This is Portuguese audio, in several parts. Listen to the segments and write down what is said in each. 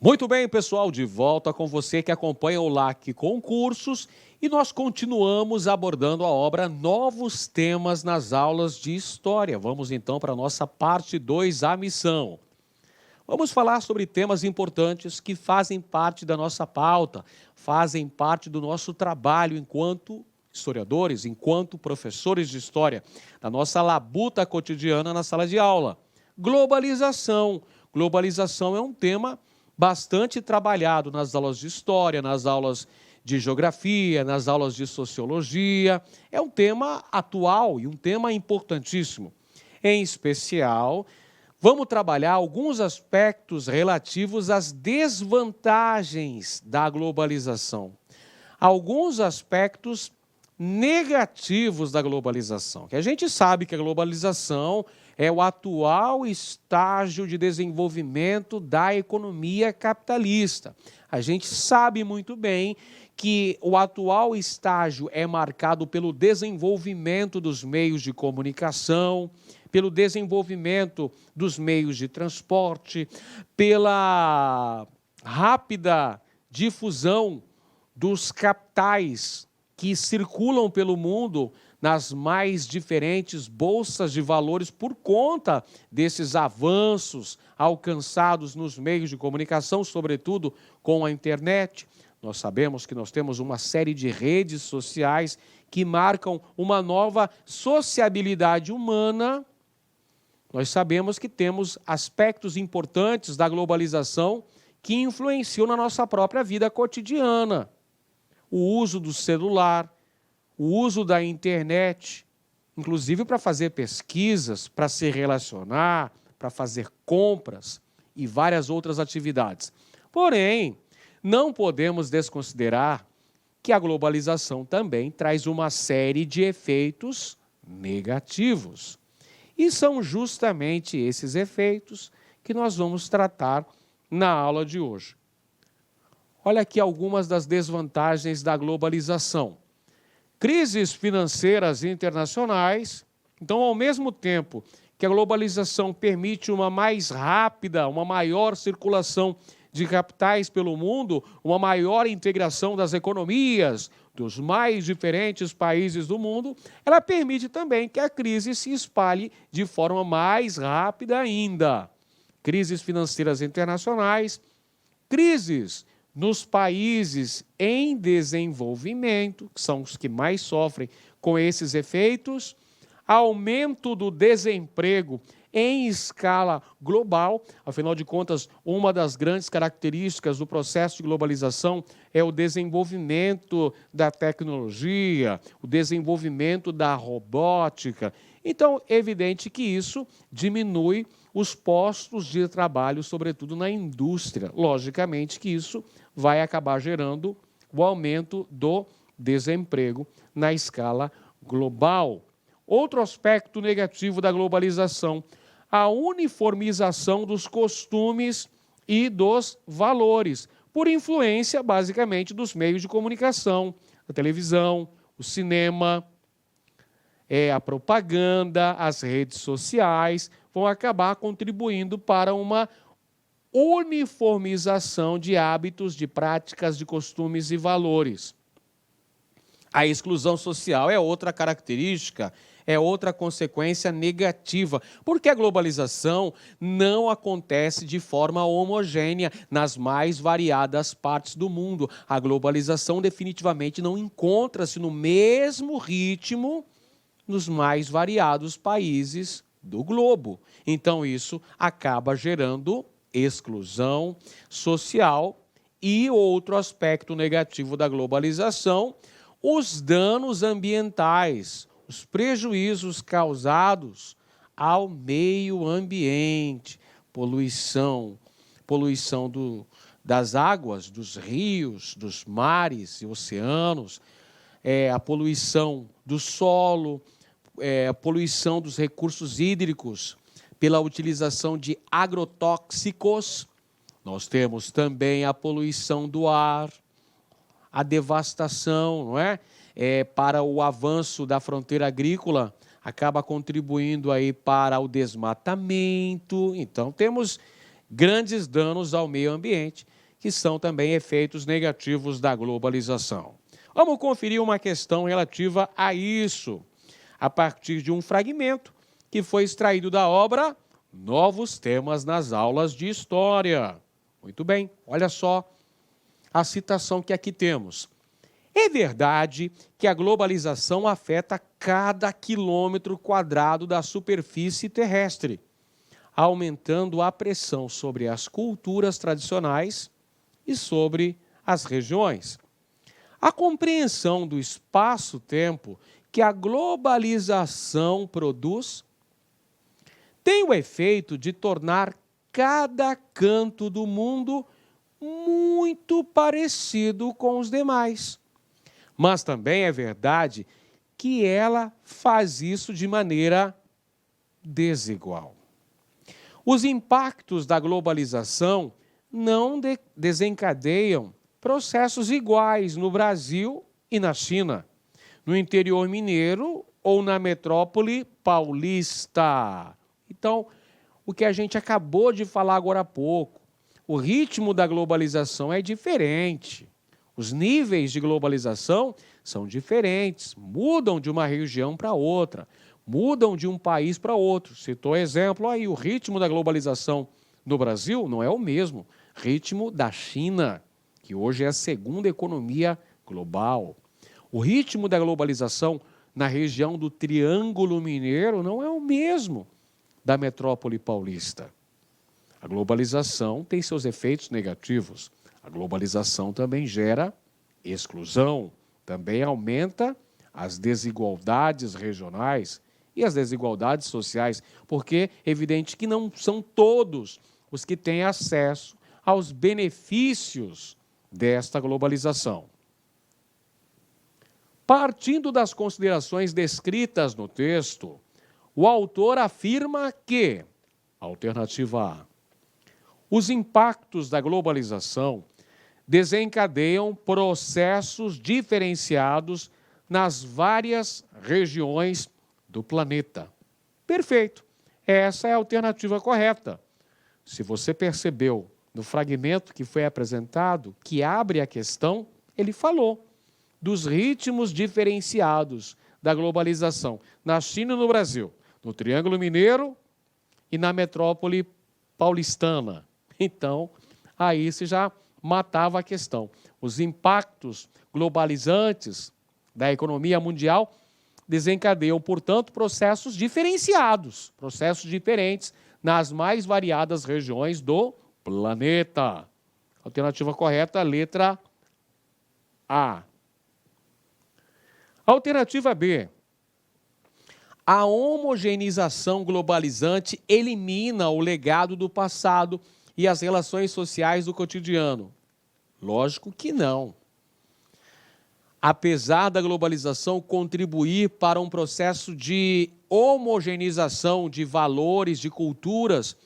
Muito bem, pessoal, de volta com você que acompanha o LAC Concursos e nós continuamos abordando a obra Novos Temas nas aulas de História. Vamos então para a nossa parte 2, a missão. Vamos falar sobre temas importantes que fazem parte da nossa pauta, fazem parte do nosso trabalho enquanto historiadores, enquanto professores de história, da nossa labuta cotidiana na sala de aula. Globalização. Globalização é um tema bastante trabalhado nas aulas de história, nas aulas de geografia, nas aulas de sociologia. É um tema atual e um tema importantíssimo. Em especial, vamos trabalhar alguns aspectos relativos às desvantagens da globalização. Alguns aspectos negativos da globalização, que a gente sabe que a globalização é o atual estágio de desenvolvimento da economia capitalista. A gente sabe muito bem que o atual estágio é marcado pelo desenvolvimento dos meios de comunicação, pelo desenvolvimento dos meios de transporte, pela rápida difusão dos capitais que circulam pelo mundo nas mais diferentes bolsas de valores por conta desses avanços alcançados nos meios de comunicação, sobretudo com a internet. Nós sabemos que nós temos uma série de redes sociais que marcam uma nova sociabilidade humana. Nós sabemos que temos aspectos importantes da globalização que influenciam na nossa própria vida cotidiana. O uso do celular, o uso da internet, inclusive para fazer pesquisas, para se relacionar, para fazer compras e várias outras atividades. Porém, não podemos desconsiderar que a globalização também traz uma série de efeitos negativos. E são justamente esses efeitos que nós vamos tratar na aula de hoje. Olha aqui algumas das desvantagens da globalização. Crises financeiras internacionais. Então, ao mesmo tempo que a globalização permite uma mais rápida, uma maior circulação de capitais pelo mundo, uma maior integração das economias dos mais diferentes países do mundo, ela permite também que a crise se espalhe de forma mais rápida ainda. Crises financeiras internacionais, crises nos países em desenvolvimento, que são os que mais sofrem com esses efeitos, aumento do desemprego em escala global. Afinal de contas, uma das grandes características do processo de globalização é o desenvolvimento da tecnologia, o desenvolvimento da robótica. Então, é evidente que isso diminui os postos de trabalho, sobretudo na indústria. Logicamente que isso vai acabar gerando o aumento do desemprego na escala global. Outro aspecto negativo da globalização, a uniformização dos costumes e dos valores, por influência, basicamente, dos meios de comunicação, a televisão, o cinema, a propaganda, as redes sociais, vão acabar contribuindo para uma uniformização de hábitos, de práticas, de costumes e valores. A exclusão social é outra característica, é outra consequência negativa, porque a globalização não acontece de forma homogênea nas mais variadas partes do mundo. A globalização definitivamente não encontra-se no mesmo ritmo nos mais variados países do globo. Então, isso acaba gerando exclusão social. E outro aspecto negativo da globalização, os danos ambientais, os prejuízos causados ao meio ambiente, poluição das águas, dos rios, dos mares e oceanos, a poluição do solo, a poluição dos recursos hídricos pela utilização de agrotóxicos. Nós temos também a poluição do ar, a devastação, não é? Para o avanço da fronteira agrícola, acaba contribuindo aí para o desmatamento. Então, temos grandes danos ao meio ambiente que são também efeitos negativos da globalização. Vamos conferir uma questão relativa a isso, a partir de um fragmento que foi extraído da obra Novos Temas nas Aulas de História. Muito bem, olha só a citação que aqui temos. É verdade que a globalização afeta cada quilômetro quadrado da superfície terrestre, aumentando a pressão sobre as culturas tradicionais e sobre as regiões. A compreensão do espaço-tempo que a globalização produz tem o efeito de tornar cada canto do mundo muito parecido com os demais. Mas também é verdade que ela faz isso de maneira desigual. Os impactos da globalização não desencadeiam processos iguais no Brasil e na China, no interior mineiro ou na metrópole paulista. Então, o que a gente acabou de falar agora há pouco, o ritmo da globalização é diferente. Os níveis de globalização são diferentes, mudam de uma região para outra, mudam de um país para outro. Citou exemplo aí, o ritmo da globalização no Brasil não é o mesmo ritmo da China, que hoje é a segunda economia global. O ritmo da globalização na região do Triângulo Mineiro não é o mesmo da metrópole paulista. A globalização tem seus efeitos negativos. A globalização também gera exclusão, também aumenta as desigualdades regionais e as desigualdades sociais, porque é evidente que não são todos os que têm acesso aos benefícios desta globalização. Partindo das considerações descritas no texto, o autor afirma que, alternativa A, os impactos da globalização desencadeiam processos diferenciados nas várias regiões do planeta. Perfeito. Essa é a alternativa correta. Se você percebeu no fragmento que foi apresentado, que abre a questão, ele falou dos ritmos diferenciados da globalização na China e no Brasil, no Triângulo Mineiro e na metrópole paulistana. Então, aí se já matava a questão. Os impactos globalizantes da economia mundial desencadeiam, portanto, processos diferenciados, processos diferentes nas mais variadas regiões do planeta. Alternativa correta, letra A. Alternativa B. A homogeneização globalizante elimina o legado do passado e as relações sociais do cotidiano. Lógico que não. Apesar da globalização contribuir para um processo de homogeneização de valores, de culturas,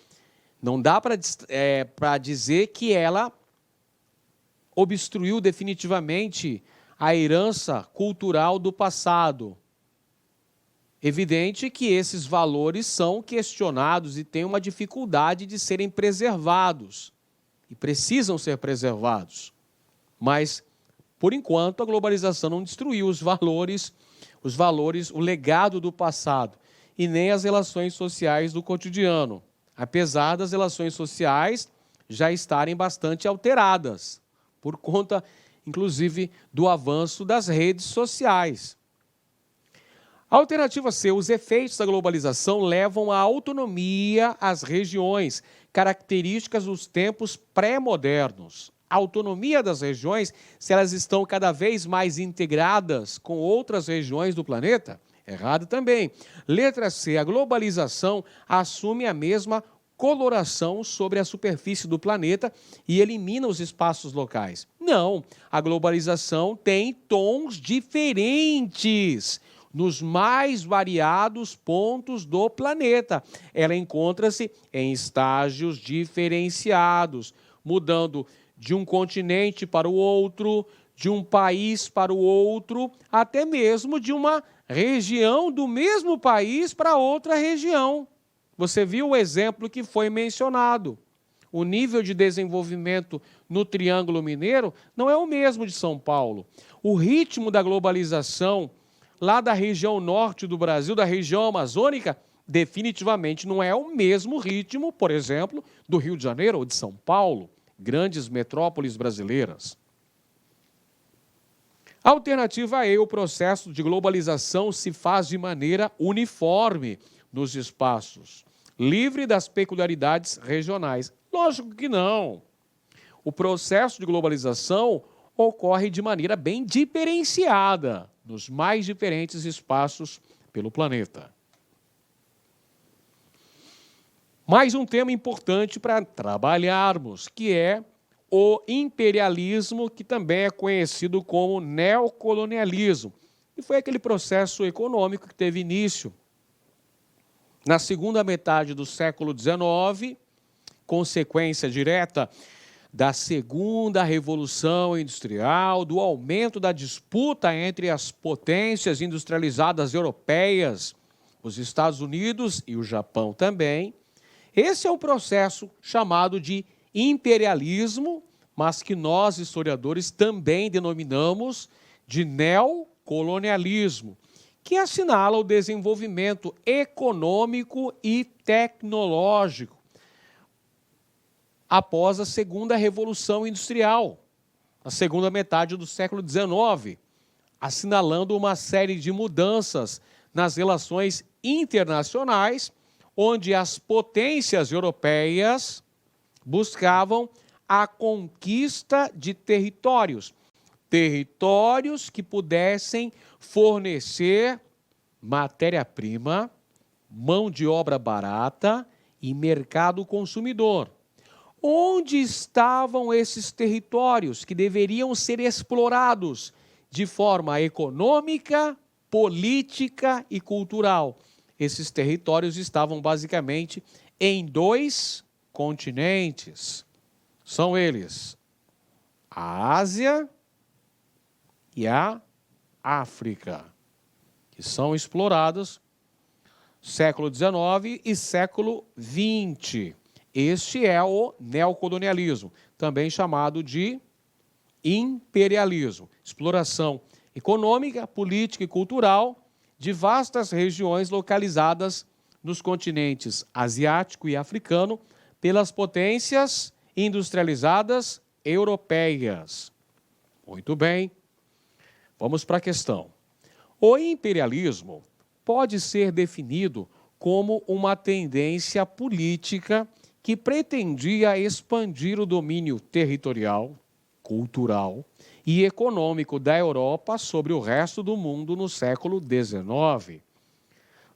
não dá para dizer que ela obstruiu definitivamente a herança cultural do passado. Evidente que esses valores são questionados e têm uma dificuldade de serem preservados e precisam ser preservados. Mas, por enquanto, a globalização não destruiu os valores, o legado do passado e nem as relações sociais do cotidiano, apesar das relações sociais já estarem bastante alteradas, por conta, inclusive, do avanço das redes sociais. A alternativa C, os efeitos da globalização levam à autonomia às regiões, características dos tempos pré-modernos. A autonomia das regiões, se elas estão cada vez mais integradas com outras regiões do planeta? Errado também. Letra C, a globalização assume a mesma coloração sobre a superfície do planeta e elimina os espaços locais. Não, a globalização tem tons diferentes nos mais variados pontos do planeta. Ela encontra-se em estágios diferenciados, mudando de um continente para o outro, de um país para o outro, até mesmo de uma região do mesmo país para outra região. Você viu o exemplo que foi mencionado. o nível de desenvolvimento no Triângulo Mineiro não é o mesmo de São Paulo. O ritmo da globalização lá da região norte do Brasil, da região amazônica, definitivamente não é o mesmo ritmo, por exemplo, do Rio de Janeiro ou de São Paulo, grandes metrópoles brasileiras. A alternativa é o processo de globalização se faz de maneira uniforme nos espaços, livre das peculiaridades regionais. Lógico que não. O processo de globalização ocorre de maneira bem diferenciada nos mais diferentes espaços pelo planeta. Mais um tema importante para trabalharmos, que é o imperialismo, que também é conhecido como neocolonialismo, e foi aquele processo econômico que teve início na segunda metade do século XIX, consequência direta da segunda revolução industrial, do aumento da disputa entre as potências industrializadas europeias, os Estados Unidos e o Japão também. Esse é um processo chamado de imperialismo, mas que nós, historiadores, também denominamos de neocolonialismo, que assinala o desenvolvimento econômico e tecnológico após a segunda Revolução Industrial, na segunda metade do século XIX, assinalando uma série de mudanças nas relações internacionais, onde as potências europeias buscavam a conquista de territórios que pudessem fornecer matéria-prima, mão de obra barata e mercado consumidor. Onde estavam esses territórios que deveriam ser explorados de forma econômica, política e cultural? Esses territórios estavam basicamente em 2 continentes. São eles a Ásia e a África, que são explorados século XIX e século XX. Este é o neocolonialismo, também chamado de imperialismo. Exploração econômica, política e cultural de vastas regiões localizadas nos continentes asiático e africano pelas potências industrializadas europeias. Muito bem, vamos para a questão. O imperialismo pode ser definido como uma tendência política que pretendia expandir o domínio territorial, cultural e econômico da Europa sobre o resto do mundo no século XIX,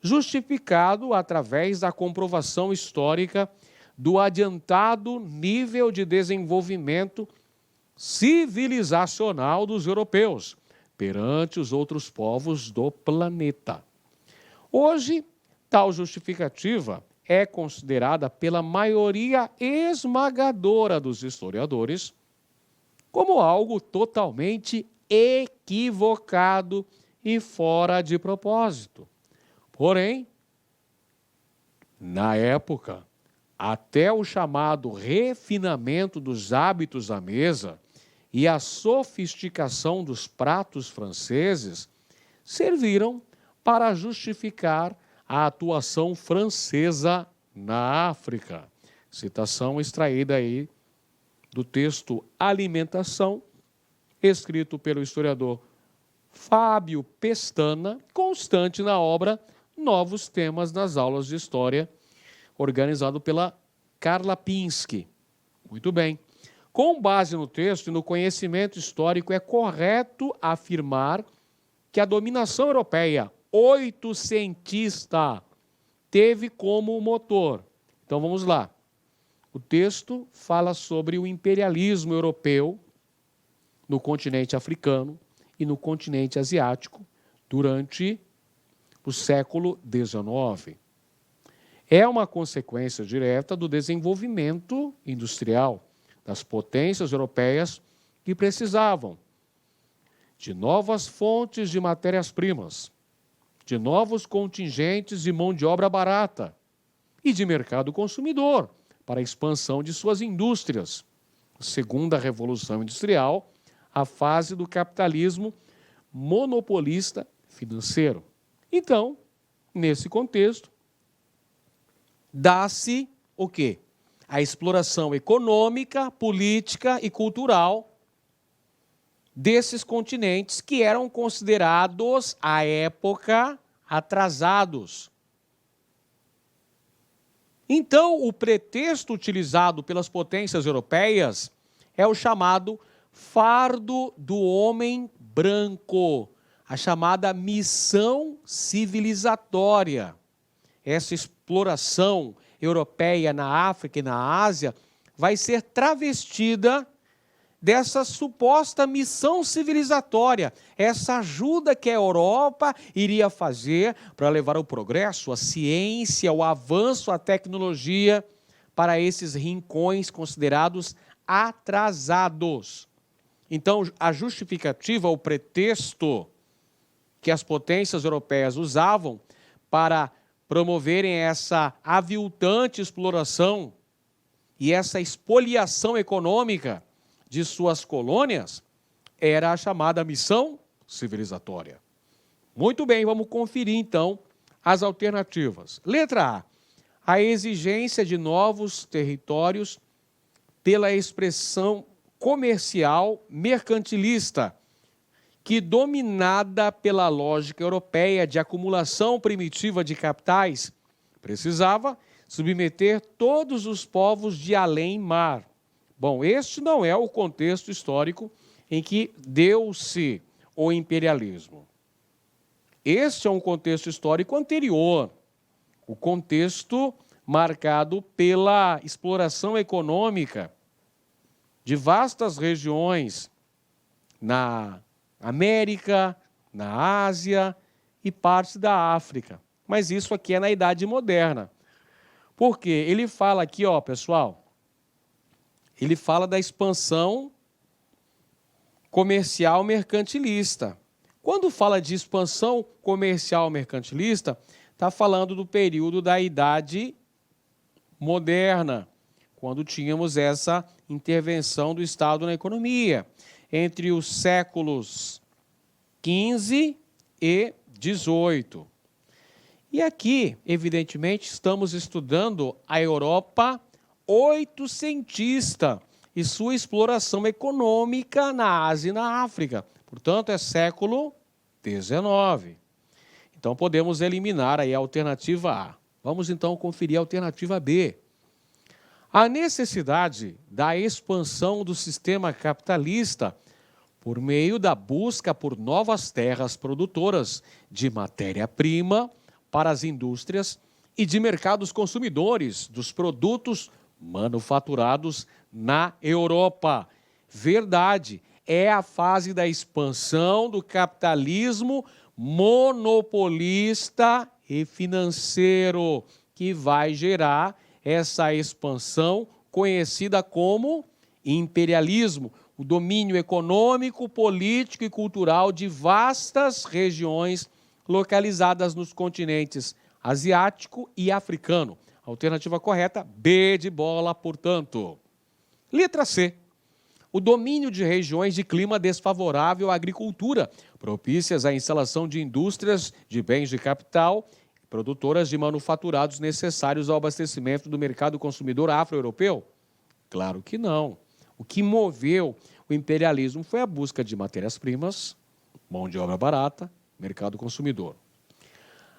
justificado através da comprovação histórica do adiantado nível de desenvolvimento civilizacional dos europeus perante os outros povos do planeta. Hoje, tal justificativa é considerada pela maioria esmagadora dos historiadores como algo totalmente equivocado e fora de propósito. Porém, na época, até o chamado refinamento dos hábitos à mesa e a sofisticação dos pratos franceses serviram para justificar a atuação francesa na África. Citação extraída aí do texto Alimentação, escrito pelo historiador Fábio Pestana, constante na obra Novos Temas nas Aulas de História, organizado pela Carla Pinsky. Muito bem. Com base no texto e no conhecimento histórico, é correto afirmar que a dominação europeia oitocentista teve como motor. Então vamos lá. O texto fala sobre o imperialismo europeu no continente africano e no continente asiático durante o século XIX. É uma consequência direta do desenvolvimento industrial das potências europeias que precisavam de novas fontes de matérias-primas, de novos contingentes de mão de obra barata e de mercado consumidor para a expansão de suas indústrias. Segunda Revolução Industrial, a fase do capitalismo monopolista financeiro. Então, nesse contexto, dá-se o quê? A exploração econômica, política e cultural desses continentes que eram considerados, à época, atrasados. Então, o pretexto utilizado pelas potências europeias é o chamado fardo do homem branco, a chamada missão civilizatória. Essa exploração europeia na África e na Ásia vai ser travestida dessa suposta missão civilizatória, essa ajuda que a Europa iria fazer para levar o progresso, a ciência, o avanço, a tecnologia para esses rincões considerados atrasados. Então, a justificativa, o pretexto que as potências europeias usavam para promoverem essa aviltante exploração e essa expoliação econômica de suas colônias era a chamada missão civilizatória. Muito bem, vamos conferir então as alternativas. Letra A exigência de novos territórios pela expressão comercial mercantilista, que, dominada pela lógica europeia de acumulação primitiva de capitais, precisava submeter todos os povos de além-mar. Bom, este não é o contexto histórico em que deu-se o imperialismo. Este é um contexto histórico anterior, o contexto marcado pela exploração econômica de vastas regiões na América, na Ásia e parte da África. Mas isso aqui é na Idade Moderna. Por quê? Ele fala aqui, ó, pessoal, ele fala da expansão comercial mercantilista. Quando fala de expansão comercial mercantilista, está falando do período da Idade Moderna, quando tínhamos essa intervenção do Estado na economia, entre os séculos XV e XVIII. E aqui, evidentemente, estamos estudando a Europa oitocentista e sua exploração econômica na Ásia e na África. Portanto, é século XIX. Então, podemos eliminar aí a alternativa A. Vamos, então, conferir a alternativa B. A necessidade da expansão do sistema capitalista por meio da busca por novas terras produtoras de matéria-prima para as indústrias e de mercados consumidores dos produtos manufaturados na Europa. Verdade, é a fase da expansão do capitalismo monopolista e financeiro que vai gerar essa expansão conhecida como imperialismo, o domínio econômico, político e cultural de vastas regiões localizadas nos continentes asiático e africano. Alternativa correta, B de bola, portanto. Letra C. O domínio de regiões de clima desfavorável à agricultura, propícias à instalação de indústrias de bens de capital, produtoras de manufaturados necessários ao abastecimento do mercado consumidor afro-europeu? Claro que não. O que moveu o imperialismo foi a busca de matérias-primas, mão de obra barata, mercado consumidor.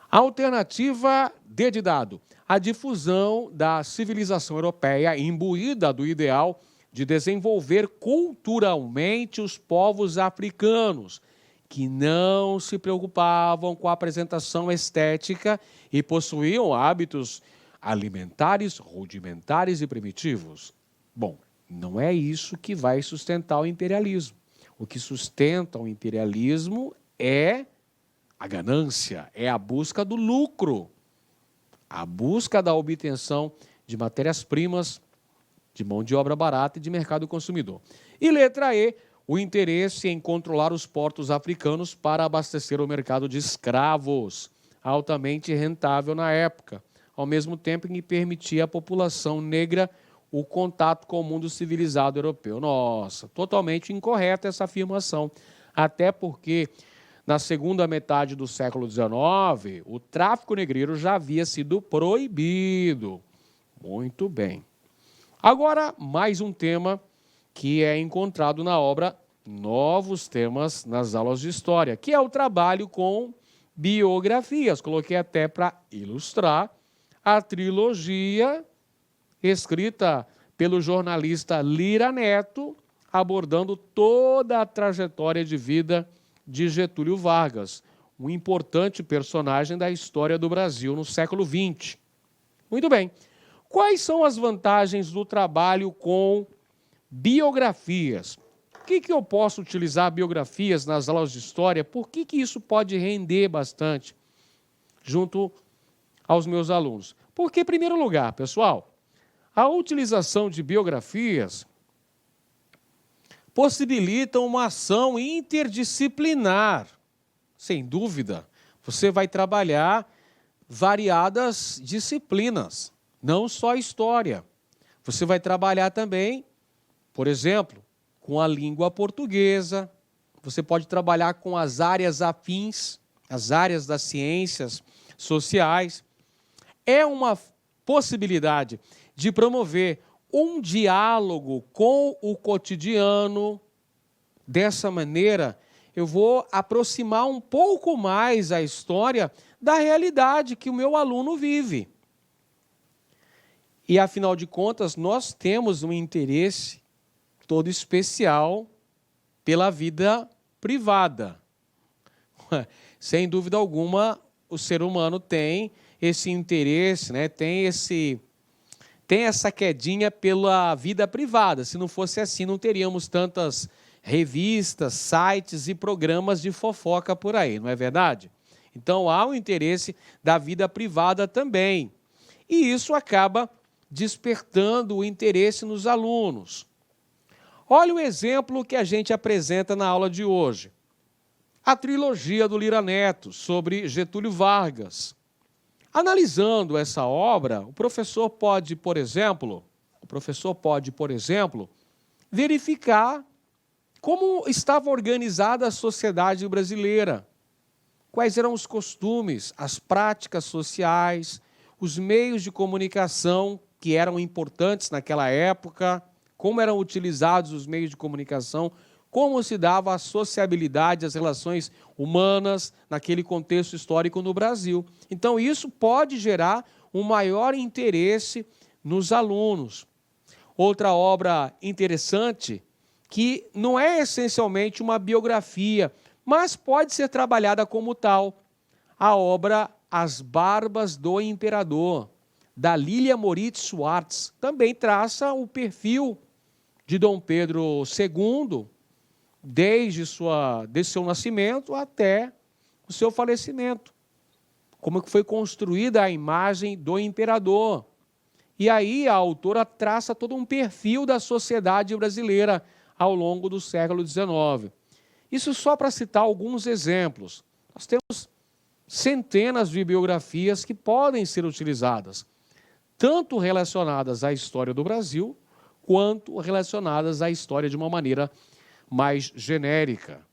Alternativa D de dado. A difusão da civilização europeia imbuída do ideal de desenvolver culturalmente os povos africanos, que não se preocupavam com a apresentação estética e possuíam hábitos alimentares rudimentares e primitivos. Bom, não é isso que vai sustentar o imperialismo. O que sustenta o imperialismo é a ganância, é a busca do lucro, a busca da obtenção de matérias-primas, de mão de obra barata e de mercado consumidor. E letra E, o interesse em controlar os portos africanos para abastecer o mercado de escravos, altamente rentável na época. ao mesmo tempo que permitia à população negra o contato com o mundo civilizado europeu. Nossa, totalmente incorreta essa afirmação, até porque na segunda metade do século XIX, o tráfico negreiro já havia sido proibido. Muito bem. Agora, mais um tema que é encontrado na obra Novos Temas nas Aulas de História, que é o trabalho com biografias. Coloquei até para ilustrar a trilogia escrita pelo jornalista Lira Neto, abordando toda a trajetória de vida de Getúlio Vargas, um importante personagem da história do Brasil no século XX. Muito bem. Quais são as vantagens do trabalho com biografias? Por que eu posso utilizar biografias nas aulas de história? Por que isso pode render bastante junto aos meus alunos? Porque, em primeiro lugar, pessoal, a utilização de biografias possibilita uma ação interdisciplinar. Sem dúvida, você vai trabalhar variadas disciplinas, não só história. Você vai trabalhar também, por exemplo, com a língua portuguesa, você pode trabalhar com as áreas afins, as áreas das ciências sociais. É uma possibilidade de promover um diálogo com o cotidiano. Dessa maneira, eu vou aproximar um pouco mais a história da realidade que o meu aluno vive. E, afinal de contas, nós temos um interesse todo especial pela vida privada. Sem dúvida alguma, o ser humano tem esse interesse, né? Tem essa quedinha pela vida privada. Se não fosse assim, não teríamos tantas revistas, sites e programas de fofoca por aí, não é verdade? Então, há um interesse da vida privada também. E isso acaba despertando o interesse nos alunos. Olha o exemplo que a gente apresenta na aula de hoje. A trilogia do Lira Neto, sobre Getúlio Vargas. Analisando essa obra, o professor pode, por exemplo, verificar como estava organizada a sociedade brasileira, quais eram os costumes, as práticas sociais, os meios de comunicação que eram importantes naquela época, como eram utilizados os meios de comunicação, como se dava a sociabilidade, as relações humanas naquele contexto histórico no Brasil. Então, isso pode gerar um maior interesse nos alunos. Outra obra interessante, que não é essencialmente uma biografia, mas pode ser trabalhada como tal, a obra As Barbas do Imperador, da Lilia Moritz Schwartz, também traça o perfil de Dom Pedro II, desde seu nascimento até o seu falecimento. Como que foi construída a imagem do imperador. E aí a autora traça todo um perfil da sociedade brasileira ao longo do século XIX. Isso só para citar alguns exemplos. Nós temos centenas de biografias que podem ser utilizadas, tanto relacionadas à história do Brasil, quanto relacionadas à história de uma maneira mais genérica.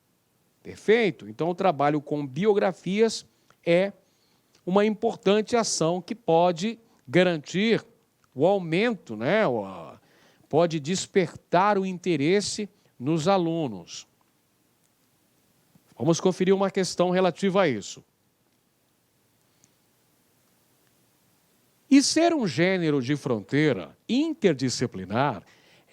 Perfeito? Então, o trabalho com biografias é uma importante ação que pode garantir o aumento, né? Pode despertar o interesse nos alunos. Vamos conferir uma questão relativa a isso. E ser um gênero de fronteira interdisciplinar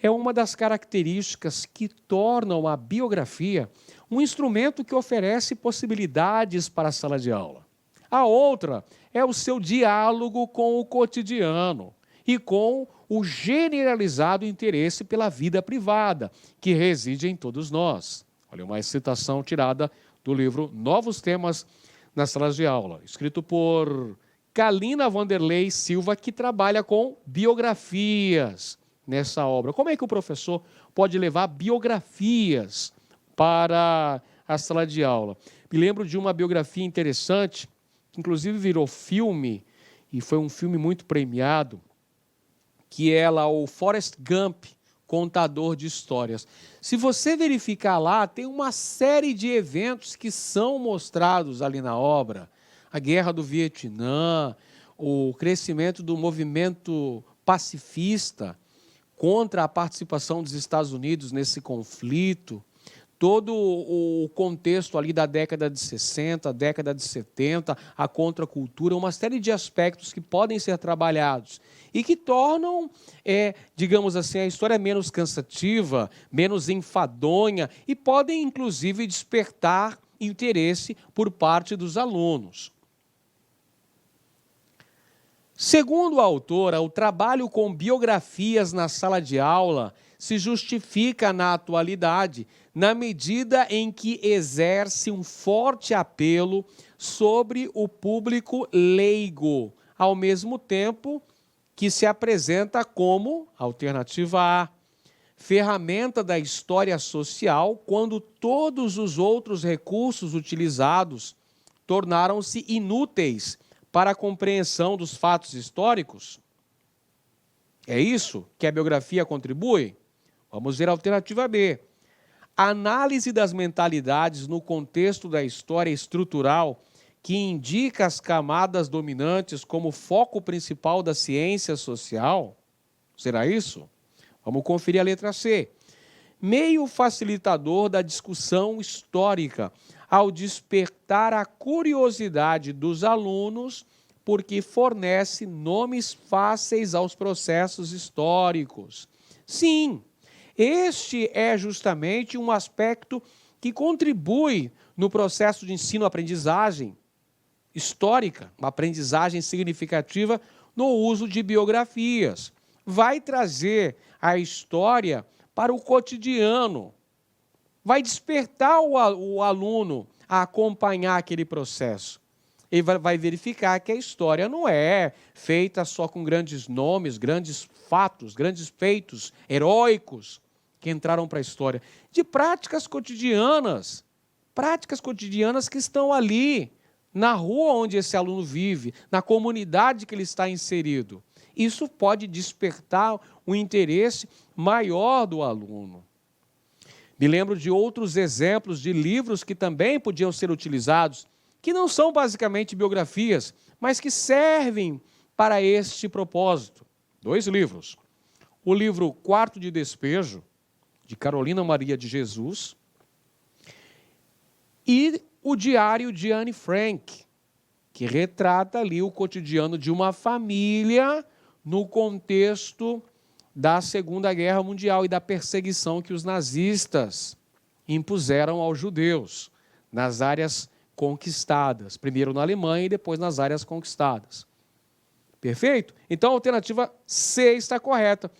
é uma das características que tornam a biografia um instrumento que oferece possibilidades para a sala de aula. A outra é o seu diálogo com o cotidiano e com o generalizado interesse pela vida privada, que reside em todos nós. Olha, uma citação tirada do livro Novos Temas nas Salas de Aula, escrito por Kalina Vanderlei Silva, que trabalha com biografias nessa obra. Como é que o professor pode levar biografias para a sala de aula? Me lembro de uma biografia interessante, que inclusive virou filme, e foi um filme muito premiado, que é lá o Forrest Gump, contador de histórias. Se você verificar lá, tem uma série de eventos que são mostrados ali na obra. A Guerra do Vietnã, o crescimento do movimento pacifista contra a participação dos Estados Unidos nesse conflito, todo o contexto ali da década de 60, década de 70, a contracultura, uma série de aspectos que podem ser trabalhados e que tornam, digamos assim, a história menos cansativa, menos enfadonha e podem, inclusive, despertar interesse por parte dos alunos. Segundo a autora, o trabalho com biografias na sala de aula se justifica na atualidade, na medida em que exerce um forte apelo sobre o público leigo, ao mesmo tempo que se apresenta como, alternativa A, ferramenta da história social, quando todos os outros recursos utilizados tornaram-se inúteis para a compreensão dos fatos históricos. É isso que a biografia contribui? Vamos ver a alternativa B. Análise das mentalidades no contexto da história estrutural que indica as camadas dominantes como foco principal da ciência social? Será isso? Vamos conferir a letra C. Meio facilitador da discussão histórica, ao despertar a curiosidade dos alunos, porque fornece nomes fáceis aos processos históricos. Sim, este é justamente um aspecto que contribui no processo de ensino-aprendizagem histórica, uma aprendizagem significativa no uso de biografias. Vai trazer a história para o cotidiano, vai despertar o aluno a acompanhar aquele processo. Ele vai verificar que a história não é feita só com grandes nomes, grandes fatos, grandes feitos heróicos que entraram para a história, de práticas cotidianas que estão ali, na rua onde esse aluno vive, na comunidade que ele está inserido. Isso pode despertar um interesse maior do aluno. Me lembro de outros exemplos de livros que também podiam ser utilizados, que não são basicamente biografias, mas que servem para este propósito. 2 livros. O livro Quarto de Despejo, de Carolina Maria de Jesus, e o Diário de Anne Frank, que retrata ali o cotidiano de uma família no contexto da Segunda Guerra Mundial e da perseguição que os nazistas impuseram aos judeus nas áreas conquistadas, primeiro na Alemanha e depois nas áreas conquistadas. Perfeito? Então a alternativa C está correta.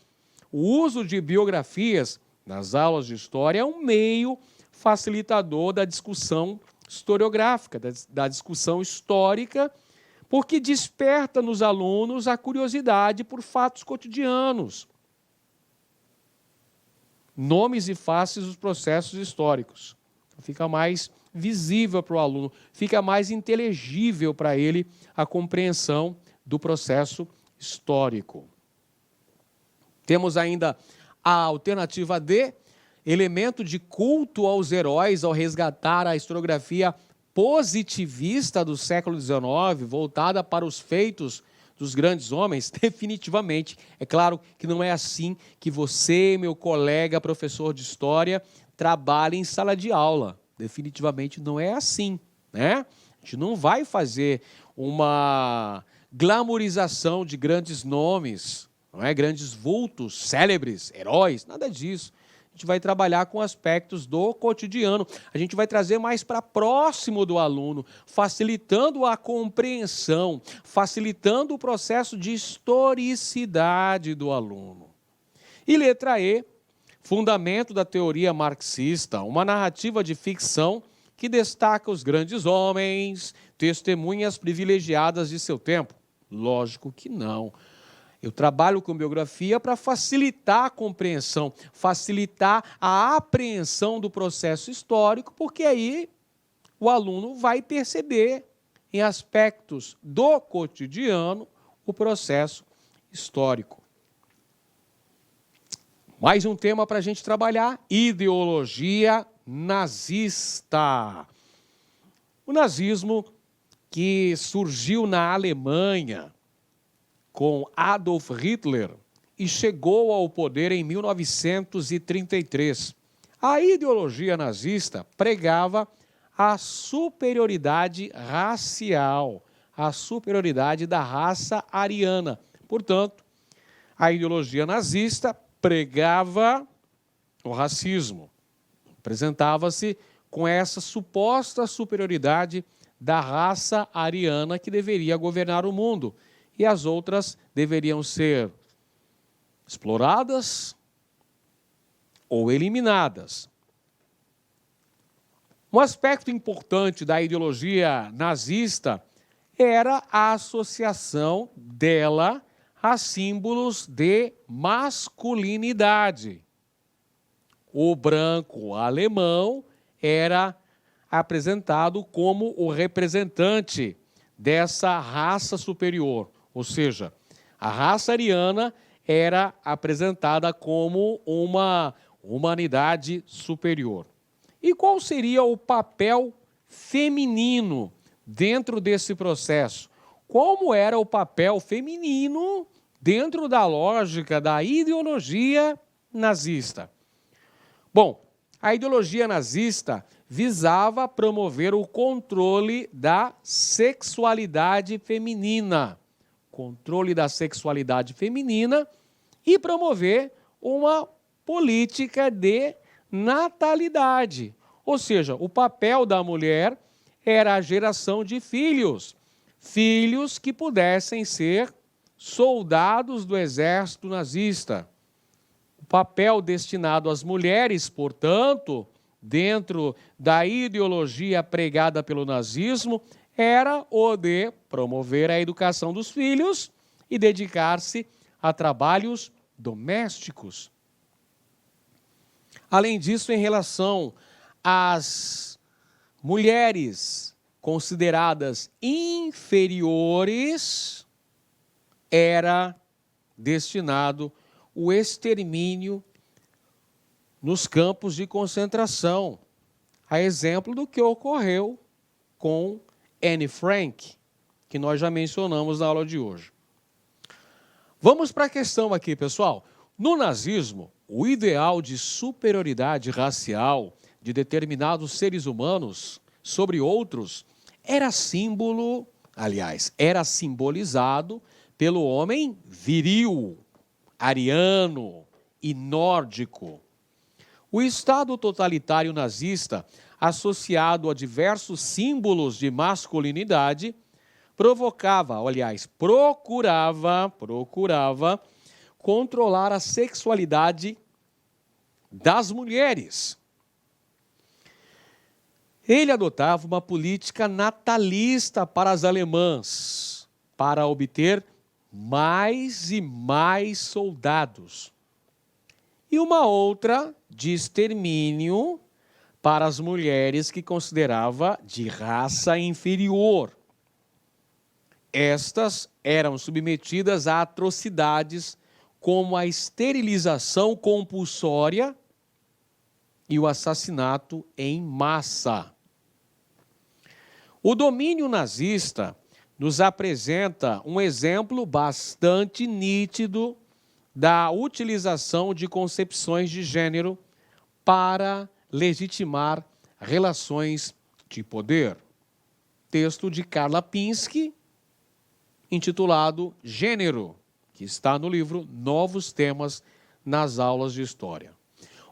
O uso de biografias nas aulas de história é um meio facilitador da discussão historiográfica, da discussão histórica, porque desperta nos alunos a curiosidade por fatos cotidianos, nomes e faces dos processos históricos. Fica mais visível para o aluno, fica mais inteligível para ele a compreensão do processo histórico. Temos ainda a alternativa D, elemento de culto aos heróis ao resgatar a historiografia positivista do século XIX, voltada para os feitos dos grandes homens. Definitivamente, é claro que não é assim que você, meu colega professor de história, trabalha em sala de aula. Definitivamente não é assim, né? A gente não vai fazer uma glamorização de grandes nomes, não é? Grandes vultos, célebres, heróis, nada disso. A gente vai trabalhar com aspectos do cotidiano. A gente vai trazer mais para próximo do aluno, facilitando a compreensão, facilitando o processo de historicidade do aluno. E letra E, fundamento da teoria marxista, uma narrativa de ficção que destaca os grandes homens, testemunhas privilegiadas de seu tempo. Lógico que não. Eu trabalho com biografia para facilitar a compreensão, facilitar a apreensão do processo histórico, porque aí o aluno vai perceber em aspectos do cotidiano o processo histórico. Mais um tema para a gente trabalhar: ideologia nazista. O nazismo, que surgiu na Alemanha com Adolf Hitler e chegou ao poder em 1933. A ideologia nazista pregava a superioridade racial, a superioridade da raça ariana. Portanto, a ideologia nazista pregava o racismo, apresentava-se com essa suposta superioridade da raça ariana que deveria governar o mundo, e as outras deveriam ser exploradas ou eliminadas. Um aspecto importante da ideologia nazista era a associação dela a símbolos de masculinidade. O branco alemão era apresentado como o representante dessa raça superior, ou seja, a raça ariana era apresentada como uma humanidade superior. E qual seria o papel feminino dentro desse processo? Como era o papel feminino dentro da lógica da ideologia nazista? Bom, a ideologia nazista visava promover o controle da sexualidade feminina. Controle da sexualidade feminina e promover uma política de natalidade. Ou seja, o papel da mulher era a geração de filhos. Filhos que pudessem ser soldados do exército nazista. O papel destinado às mulheres, portanto, dentro da ideologia pregada pelo nazismo, era o de promover a educação dos filhos e dedicar-se a trabalhos domésticos. Além disso, em relação às mulheres consideradas inferiores, era destinado o extermínio nos campos de concentração, a exemplo do que ocorreu com Anne Frank, que nós já mencionamos na aula de hoje. Vamos para a questão aqui, pessoal. No nazismo, o ideal de superioridade racial de determinados seres humanos sobre outros era simbolizado pelo homem viril, ariano e nórdico. O Estado totalitário nazista, associado a diversos símbolos de masculinidade, procurava controlar a sexualidade das mulheres. Ele adotava uma política natalista para as alemãs, para obter mais e mais soldados. E uma outra de extermínio para as mulheres que considerava de raça inferior. Estas eram submetidas a atrocidades como a esterilização compulsória e o assassinato em massa. O domínio nazista nos apresenta um exemplo bastante nítido da utilização de concepções de gênero para legitimar relações de poder. Texto de Carla Pinsky, intitulado Gênero, que está no livro Novos Temas nas Aulas de História.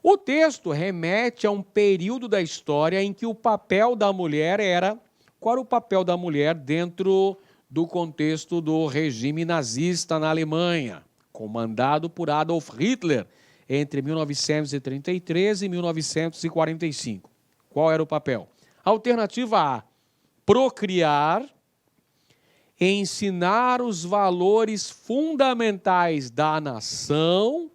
O texto remete a um período da história em que o papel da mulher era... Qual era o papel da mulher dentro do contexto do regime nazista na Alemanha, comandado por Adolf Hitler entre 1933 e 1945? Qual era o papel? Alternativa A, procriar, ensinar os valores fundamentais da nação,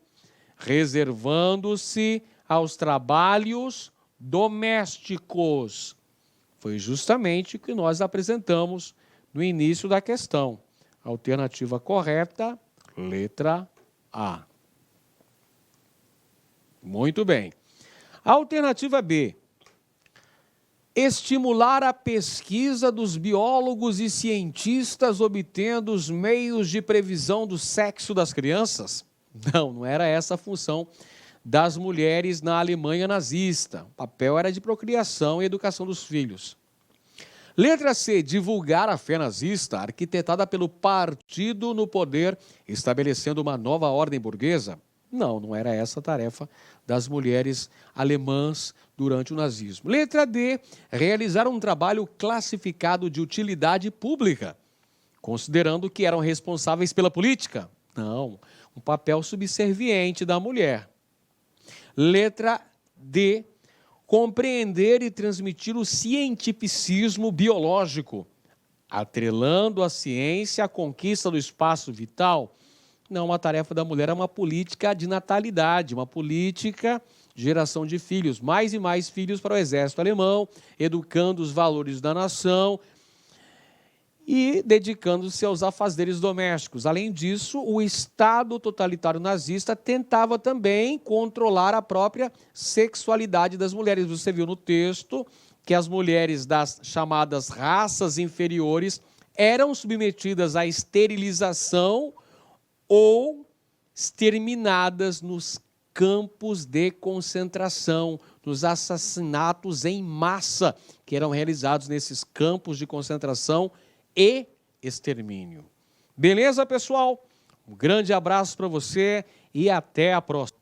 reservando-se aos trabalhos domésticos. Foi justamente o que nós apresentamos no início da questão. Alternativa correta, letra A. Muito bem. Alternativa B. Estimular a pesquisa dos biólogos e cientistas obtendo os meios de previsão do sexo das crianças? Não era essa a função das mulheres na Alemanha nazista. O papel era de procriação e educação dos filhos. Letra C. Divulgar a fé nazista, arquitetada pelo partido no poder, estabelecendo uma nova ordem burguesa? Não era essa a tarefa das mulheres alemãs durante o nazismo. Letra D. Realizar um trabalho classificado de utilidade pública, considerando que eram responsáveis pela política? Não, um papel subserviente da mulher. Letra D. Compreender e transmitir o cientificismo biológico, atrelando a ciência à conquista do espaço vital? Não, uma tarefa da mulher é uma política de natalidade, uma política de geração de filhos, mais e mais filhos para o exército alemão, educando os valores da nação e dedicando-se aos afazeres domésticos. Além disso, o Estado totalitário nazista tentava também controlar a própria sexualidade das mulheres. Você viu no texto que as mulheres das chamadas raças inferiores eram submetidas à esterilização ou exterminadas nos campos de concentração, nos assassinatos em massa que eram realizados nesses campos de concentração e extermínio. Beleza, pessoal? Um grande abraço para você e até a próxima.